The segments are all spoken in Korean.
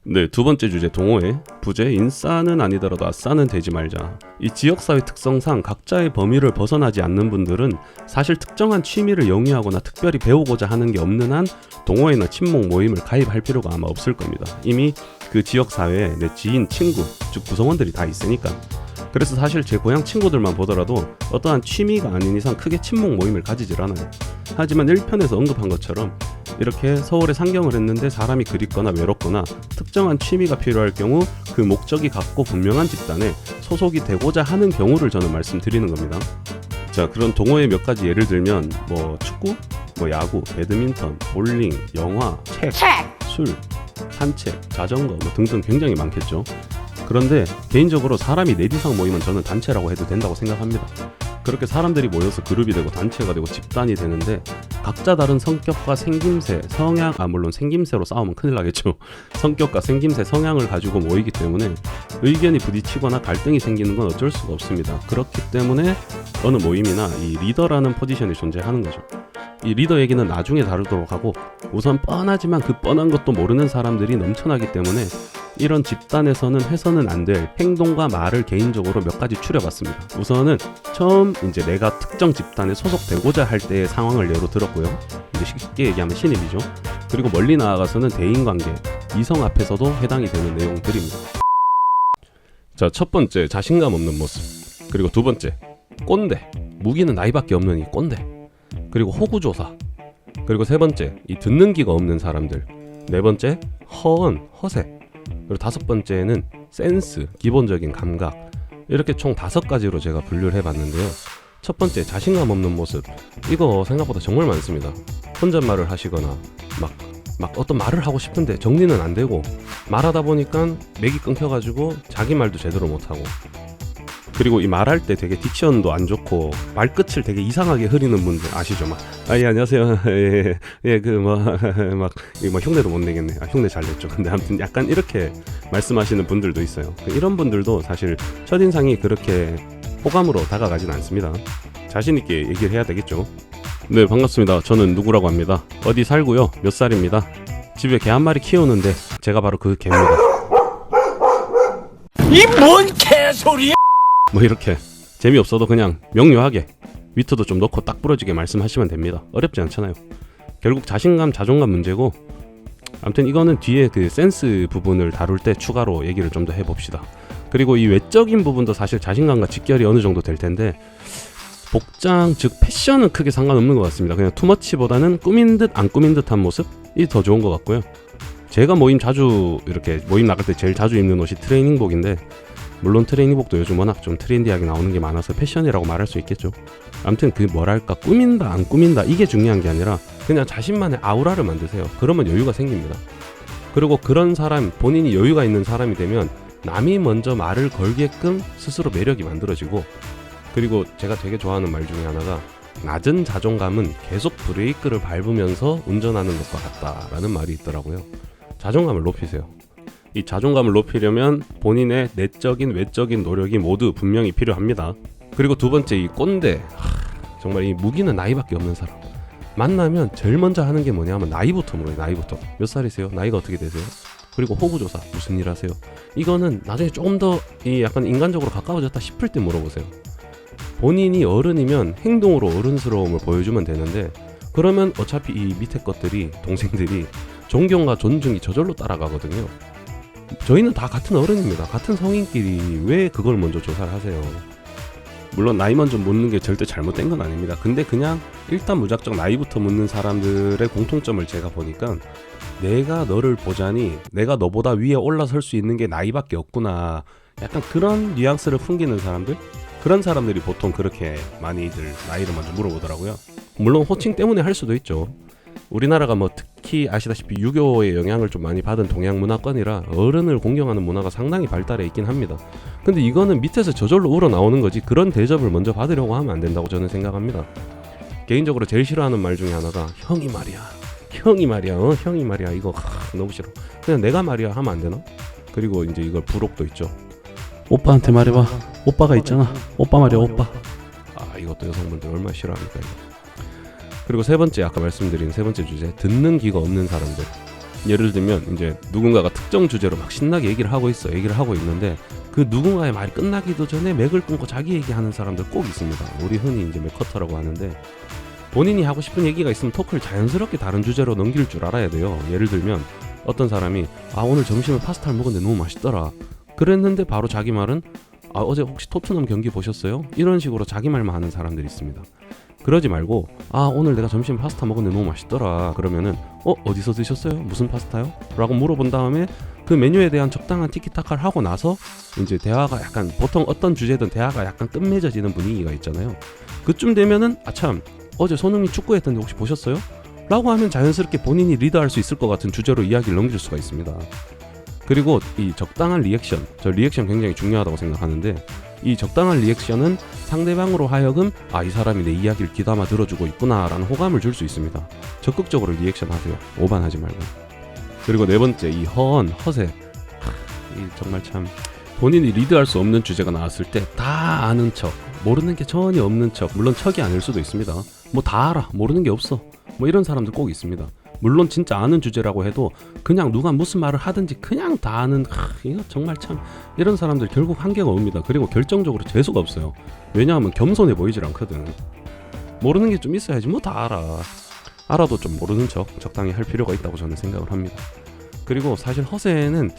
네, 두 번째 주제 동호회. 부제 인싸는 아니더라도 아싸는 되지 말자. 이 지역사회 특성상 각자의 범위를 벗어나지 않는 분들은 사실 특정한 취미를 영위하거나 특별히 배우고자 하는 게 없는 한 동호회나 친목 모임을 가입할 필요가 아마 없을 겁니다. 이미 그 지역사회에 내 지인, 친구, 즉 구성원들이 다 있으니까. 그래서 사실 제 고향 친구들만 보더라도 어떠한 취미가 아닌 이상 크게 친목 모임을 가지질 않아요. 하지만 1편에서 언급한 것처럼 이렇게 서울에 상경을 했는데 사람이 그립거나 외롭거나 특정한 취미가 필요할 경우 그 목적이 같고 분명한 집단에 소속이 되고자 하는 경우를 저는 말씀드리는 겁니다. 자, 그런 동호회 몇 가지 예를 들면 축구, 야구, 배드민턴, 볼링, 영화, 책, 술, 산책, 자전거 등등 굉장히 많겠죠. 그런데 개인적으로 사람이 4 이상 모이면 저는 단체라고 해도 된다고 생각합니다. 그렇게 사람들이 모여서 그룹이 되고 단체가 되고 집단이 되는데 각자 다른 성격과 생김새, 성향, 물론 생김새로 싸우면 큰일 나겠죠. 성격과 생김새, 성향을 가지고 모이기 때문에 의견이 부딪히거나 갈등이 생기는 건 어쩔 수가 없습니다. 그렇기 때문에 어느 모임이나 이 리더라는 포지션이 존재하는 거죠. 이 리더 얘기는 나중에 다루도록 하고 우선 뻔하지만 그 뻔한 것도 모르는 사람들이 넘쳐나기 때문에 이런 집단에서는 해서는 안 될 행동과 말을 개인적으로 몇 가지 추려봤습니다. 우선은 처음 이제 내가 특정 집단에 소속되고자 할 때의 상황을 예로 들었고요. 이제 쉽게 얘기하면 신입이죠. 그리고 멀리 나아가서는 대인관계, 이성 앞에서도 해당이 되는 내용들입니다. 자, 첫 번째 자신감 없는 모습. 그리고 두 번째 꼰대, 무기는 나이밖에 없는 이 꼰대. 그리고 호구조사. 그리고 세 번째 이 듣는 기가 없는 사람들. 네 번째 허언, 허세. 그리고 다섯 번째는 센스, 기본적인 감각. 이렇게 총 5가지로 제가 분류를 해봤는데요. 첫 번째 자신감 없는 모습. 이거 생각보다 정말 많습니다. 혼잣말을 하시거나 막 어떤 말을 하고 싶은데 정리는 안 되고 말하다 보니까 맥이 끊겨가지고 자기 말도 제대로 못하고, 그리고 이 말할 때 되게 딕션도 안 좋고 말끝을 되게 이상하게 흐리는 분들 아시죠? 예, 안녕하세요. 막 흉내도 못 내겠네. 흉내 잘 냈죠. 근데 아무튼 약간 이렇게 말씀하시는 분들도 있어요. 이런 분들도 사실 첫인상이 그렇게 호감으로 다가가진 않습니다. 자신 있게 얘기를 해야 되겠죠. 네, 반갑습니다. 저는 누구라고 합니다. 어디 살고요. 몇 살입니다. 집에 개 한 마리 키우는데 제가 바로 그 개입니다. 이 뭔 개소리야! 이렇게 재미없어도 그냥 명료하게 위트도 좀 넣고 딱 부러지게 말씀하시면 됩니다. 어렵지 않잖아요. 결국 자신감, 자존감 문제고, 아무튼 이거는 뒤에 그 센스 부분을 다룰 때 추가로 얘기를 좀 더 해봅시다. 그리고 이 외적인 부분도 사실 자신감과 직결이 어느 정도 될 텐데 복장, 즉 패션은 크게 상관없는 것 같습니다. 그냥 투머치보다는 꾸민 듯 안 꾸민 듯한 모습이 더 좋은 것 같고요. 제가 자주 이렇게 모임 나갈 때 제일 자주 입는 옷이 트레이닝복인데, 물론 트레이닝복도 요즘 워낙 좀 트렌디하게 나오는 게 많아서 패션이라고 말할 수 있겠죠. 아무튼 꾸민다 안 꾸민다 이게 중요한 게 아니라 그냥 자신만의 아우라를 만드세요. 그러면 여유가 생깁니다. 그리고 그런 사람, 본인이 여유가 있는 사람이 되면 남이 먼저 말을 걸게끔 스스로 매력이 만들어지고, 그리고 제가 되게 좋아하는 말 중에 하나가 낮은 자존감은 계속 브레이크를 밟으면서 운전하는 것과 같다라는 말이 있더라고요. 자존감을 높이세요. 이 자존감을 높이려면 본인의 내적인 외적인 노력이 모두 분명히 필요합니다. 그리고 두 번째 이 꼰대. 정말 이 무기는 나이밖에 없는 사람. 만나면 제일 먼저 하는 게 뭐냐면 나이부터 물어요. 나이부터. 몇 살이세요? 나이가 어떻게 되세요? 그리고 호구조사. 무슨 일 하세요? 이거는 나중에 조금 더 약간 인간적으로 가까워졌다 싶을 때 물어보세요. 본인이 어른이면 행동으로 어른스러움을 보여주면 되는데, 그러면 어차피 이 밑에 것들이, 동생들이 존경과 존중이 저절로 따라가거든요. 저희는 다 같은 어른입니다. 같은 성인끼리 왜 그걸 먼저 조사를 하세요? 물론 나이 먼저 묻는 게 절대 잘못된 건 아닙니다. 근데 그냥 일단 무작정 나이부터 묻는 사람들의 공통점을 제가 보니까, 내가 너를 보자니 내가 너보다 위에 올라설 수 있는 게 나이밖에 없구나, 약간 그런 뉘앙스를 풍기는 사람들? 그런 사람들이 보통 그렇게 많이들 나이를 먼저 물어보더라고요. 물론 호칭 때문에 할 수도 있죠. 우리나라가 특히 아시다시피 유교의 영향을 좀 많이 받은 동양 문화권이라 어른을 공경하는 문화가 상당히 발달해 있긴 합니다. 근데 이거는 밑에서 저절로 우러나오는 거지, 그런 대접을 먼저 받으려고 하면 안 된다고 저는 생각합니다. 개인적으로 제일 싫어하는 말 중에 하나가 형이 말이야 이거 너무 싫어. 그냥 내가 말이야 하면 안 되나? 그리고 이제 이걸 부록도 있죠. 오빠한테 말해봐. 오빠가 있잖아. 오빠 말이야 오빠. 이것도 여성분들 얼마나 싫어합니까 이거. 그리고 세 번째, 아까 말씀드린 세 번째 주제, 듣는 기가 없는 사람들. 예를 들면 이제 누군가가 특정 주제로 막 신나게 얘기를 하고 있는데 그 누군가의 말이 끝나기도 전에 맥을 끊고 자기 얘기하는 사람들 꼭 있습니다. 우리 흔히 이제 맥커터라고 하는데, 본인이 하고 싶은 얘기가 있으면 토크를 자연스럽게 다른 주제로 넘길 줄 알아야 돼요. 예를 들면 어떤 사람이 오늘 점심에 파스타를 먹었는데 너무 맛있더라 그랬는데 바로 자기 말은 어제 혹시 토트넘 경기 보셨어요? 이런 식으로 자기 말만 하는 사람들이 있습니다. 그러지 말고 오늘 내가 점심에 파스타 먹었는데 너무 맛있더라 그러면은 어디서 드셨어요? 무슨 파스타요? 라고 물어본 다음에 그 메뉴에 대한 적당한 티키타카를 하고 나서 이제 대화가 약간, 보통 어떤 주제든 대화가 약간 끝맺어지는 분위기가 있잖아요. 그쯤 되면은 참 어제 손흥민 축구했던데 혹시 보셨어요? 라고 하면 자연스럽게 본인이 리드할 수 있을 것 같은 주제로 이야기를 넘길 수가 있습니다. 그리고 이 적당한 리액션, 저 리액션 굉장히 중요하다고 생각하는데, 이 적당한 리액션은 상대방으로 하여금 이 사람이 내 이야기를 귀담아 들어주고 있구나 라는 호감을 줄 수 있습니다. 적극적으로 리액션 하세요. 오반하지 말고. 그리고 네 번째, 이 허세. 이 정말 참, 본인이 리드할 수 없는 주제가 나왔을 때 다 아는 척, 모르는 게 전혀 없는 척, 물론 척이 아닐 수도 있습니다. 뭐 다 알아, 모르는 게 없어, 뭐 이런 사람들 꼭 있습니다. 물론 진짜 아는 주제라고 해도 그냥 누가 무슨 말을 하든지 그냥 다 아는, 이거 정말 참, 이런 사람들 결국 한계가 옵니다. 그리고 결정적으로 재수가 없어요. 왜냐하면 겸손해 보이질 않거든. 모르는 게 좀 있어야지, 뭐 다 알아도 좀 모르는 척 적당히 할 필요가 있다고 저는 생각을 합니다. 그리고 사실 허세는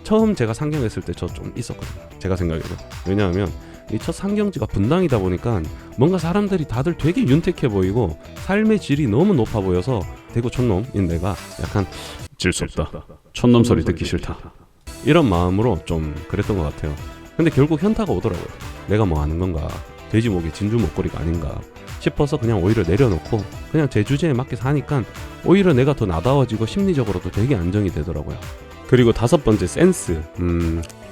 처음 제가 상경했을 때 저 좀 있었거든요. 제가 생각해도. 왜냐하면 이 첫 상경지가 분당이다 보니까 뭔가 사람들이 다들 되게 윤택해 보이고 삶의 질이 너무 높아 보여서 대구 촌놈인 내가 약간 질 수 없다, 촌놈 소리 듣기 싫다, 이런 마음으로 좀 그랬던 것 같아요. 근데 결국 현타가 오더라고요. 내가 뭐 아는 건가, 돼지 목에 진주 목걸이가 아닌가 싶어서 그냥 오히려 내려놓고 그냥 제 주제에 맞게 사니까 오히려 내가 더 나다워지고 심리적으로도 되게 안정이 되더라고요. 그리고 다섯 번째, 센스.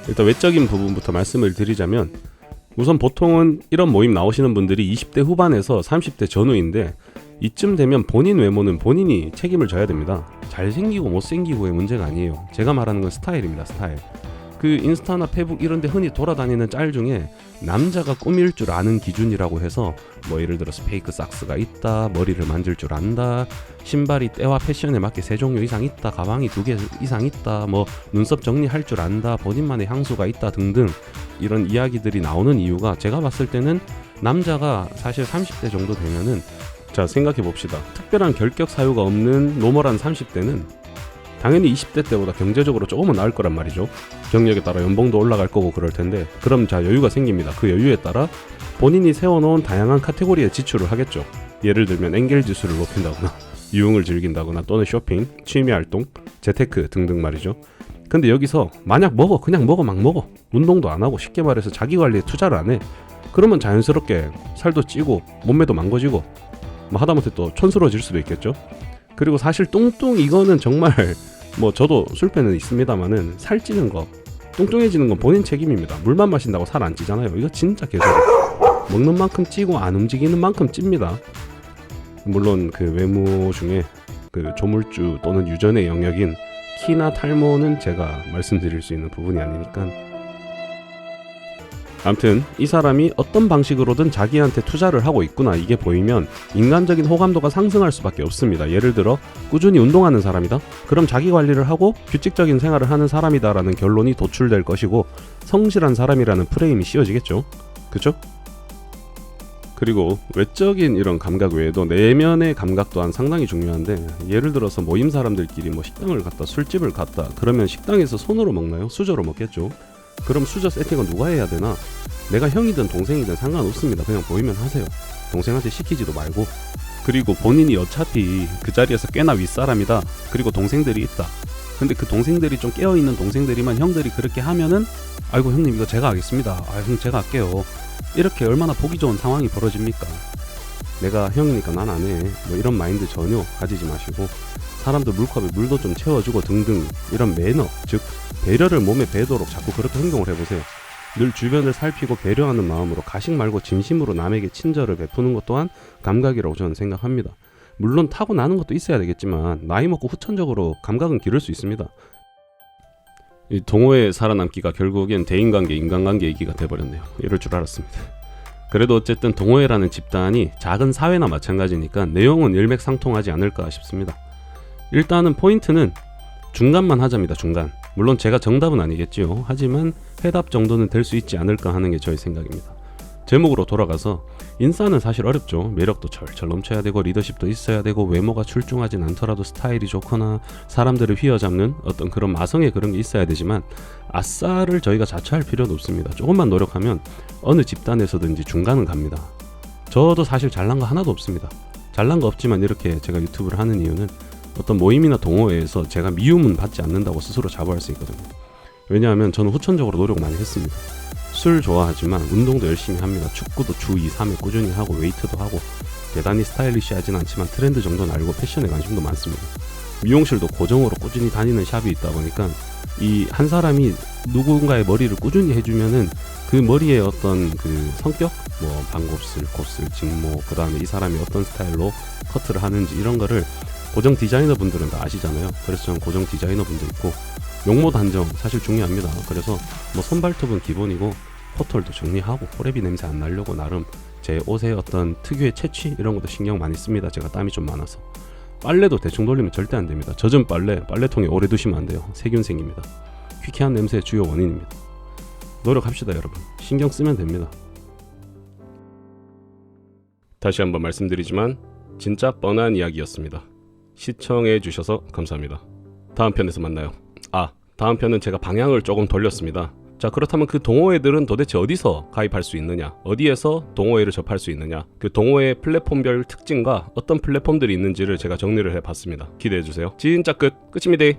일단 외적인 부분부터 말씀을 드리자면, 우선 보통은 이런 모임 나오시는 분들이 20대 후반에서 30대 전후인데, 이쯤 되면 본인 외모는 본인이 책임을 져야 됩니다. 잘생기고 못생기고의 문제가 아니에요. 제가 말하는 건 스타일입니다. 스타일. 그 인스타나 페북 이런 데 흔히 돌아다니는 짤 중에 남자가 꾸밀 줄 아는 기준이라고 해서 뭐 예를 들어서 페이크 삭스가 있다, 머리를 만질 줄 안다, 신발이 때와 패션에 맞게 3종류 이상 있다, 가방이 2개 이상 있다, 뭐 눈썹 정리할 줄 안다, 본인만의 향수가 있다 등등, 이런 이야기들이 나오는 이유가, 제가 봤을 때는 남자가 사실 30대 정도 되면은, 자 생각해 봅시다. 특별한 결격 사유가 없는 노멀한 30대는 당연히 20대 때보다 경제적으로 조금은 나을 거란 말이죠. 경력에 따라 연봉도 올라갈 거고 그럴 텐데, 그럼 자 여유가 생깁니다. 그 여유에 따라 본인이 세워놓은 다양한 카테고리에 지출을 하겠죠. 예를 들면 엔겔 지수를 높인다거나 유흥을 즐긴다거나 또는 쇼핑, 취미활동, 재테크 등등 말이죠. 근데 여기서 만약 그냥 막 먹어, 운동도 안 하고 쉽게 말해서 자기 관리에 투자를 안 해, 그러면 자연스럽게 살도 찌고 몸매도 망가지고 뭐 하다못해 또 촌스러워질 수도 있겠죠. 그리고 사실 뚱뚱, 이거는 정말 뭐 저도 술패는 있습니다만은 살찌는 거, 뚱뚱해지는 건 본인 책임입니다. 물만 마신다고 살 안 찌잖아요. 이거 진짜 개소리. 먹는 만큼 찌고 안 움직이는 만큼 찝니다. 물론 그 외모 중에 그 조물주 또는 유전의 영역인 키나 탈모는 제가 말씀드릴 수 있는 부분이 아니니까. 아무튼 이 사람이 어떤 방식으로든 자기한테 투자를 하고 있구나, 이게 보이면 인간적인 호감도가 상승할 수밖에 없습니다. 예를 들어 꾸준히 운동하는 사람이다? 그럼 자기 관리를 하고 규칙적인 생활을 하는 사람이다 라는 결론이 도출될 것이고, 성실한 사람이라는 프레임이 씌워지겠죠. 그쵸? 그리고 외적인 이런 감각 외에도 내면의 감각 또한 상당히 중요한데, 예를 들어서 모임 사람들끼리 뭐 식당을 갔다, 술집을 갔다, 그러면 식당에서 손으로 먹나요? 수저로 먹겠죠. 그럼 수저 세팅은 누가 해야 되나? 내가 형이든 동생이든 상관없습니다. 그냥 보이면 하세요. 동생한테 시키지도 말고. 그리고 본인이 어차피 그 자리에서 꽤나 윗사람이다, 그리고 동생들이 있다, 근데 그 동생들이 좀 깨어있는 동생들이만 형들이 그렇게 하면은 아이고 형님 이거 제가 하겠습니다, 형 제가 할게요, 이렇게 얼마나 보기 좋은 상황이 벌어집니까? 내가 형이니까 난 안 해, 뭐 이런 마인드 전혀 가지지 마시고, 사람들 물컵에 물도 좀 채워주고 등등, 이런 매너, 즉 배려를 몸에 배도록 자꾸 그렇게 행동을 해보세요. 늘 주변을 살피고 배려하는 마음으로 가식 말고 진심으로 남에게 친절을 베푸는 것 또한 감각이라고 저는 생각합니다. 물론 타고나는 것도 있어야 되겠지만 나이 먹고 후천적으로 감각은 기를 수 있습니다. 이 동호회 살아남기가 결국엔 대인관계, 인간관계 얘기가 돼버렸네요. 이럴 줄 알았습니다. 그래도 어쨌든 동호회라는 집단이 작은 사회나 마찬가지니까 내용은 일맥상통하지 않을까 싶습니다. 일단은 포인트는 중간만 하자입니다. 중간. 물론 제가 정답은 아니겠지요. 하지만 해답 정도는 될 수 있지 않을까 하는 게 저의 생각입니다. 제목으로 돌아가서 인싸는 사실 어렵죠. 매력도 철철 넘쳐야 되고 리더십도 있어야 되고 외모가 출중하진 않더라도 스타일이 좋거나 사람들을 휘어잡는 어떤 그런 마성의 그런 게 있어야 되지만 아싸를 저희가 자처할 필요는 없습니다. 조금만 노력하면 어느 집단에서든지 중간은 갑니다. 저도 사실 잘난 거 하나도 없습니다. 잘난 거 없지만 이렇게 제가 유튜브를 하는 이유는 어떤 모임이나 동호회에서 제가 미움은 받지 않는다고 스스로 자부할 수 있거든요. 왜냐하면 저는 후천적으로 노력을 많이 했습니다. 술 좋아하지만 운동도 열심히 합니다. 축구도 주 2, 3회 꾸준히 하고 웨이트도 하고 대단히 스타일리시하진 않지만 트렌드 정도는 알고 패션에 관심도 많습니다. 미용실도 고정으로 꾸준히 다니는 샵이 있다 보니까 이 한 사람이 누군가의 머리를 꾸준히 해주면은 그 머리의 어떤 그 성격, 뭐 반곱슬, 곱슬, 직모, 그 다음에 이 사람이 어떤 스타일로 커트를 하는지 이런 거를 고정 디자이너 분들은 다 아시잖아요. 그래서 저는 고정 디자이너 분도 있고 용모 단정 사실 중요합니다. 그래서 뭐 손발톱은 기본이고 코털도 정리하고 호레비 냄새 안 나려고 나름 제 옷의 어떤 특유의 채취 이런 것도 신경 많이 씁니다. 제가 땀이 좀 많아서. 빨래도 대충 돌리면 절대 안 됩니다. 젖은 빨래통에 오래 두시면 안 돼요. 세균 생깁니다. 퀴퀴한 냄새의 주요 원인입니다. 노력합시다 여러분. 신경 쓰면 됩니다. 다시 한번 말씀드리지만 진짜 뻔한 이야기였습니다. 시청해 주셔서 감사합니다. 다음 편에서 만나요. 다음 편은 제가 방향을 조금 돌렸습니다. 자, 그렇다면 그 동호회들은 도대체 어디서 가입할 수 있느냐, 어디에서 동호회를 접할 수 있느냐, 그 동호회 플랫폼별 특징과 어떤 플랫폼들이 있는지를 제가 정리를 해봤습니다. 기대해주세요. 진짜 끝입니다.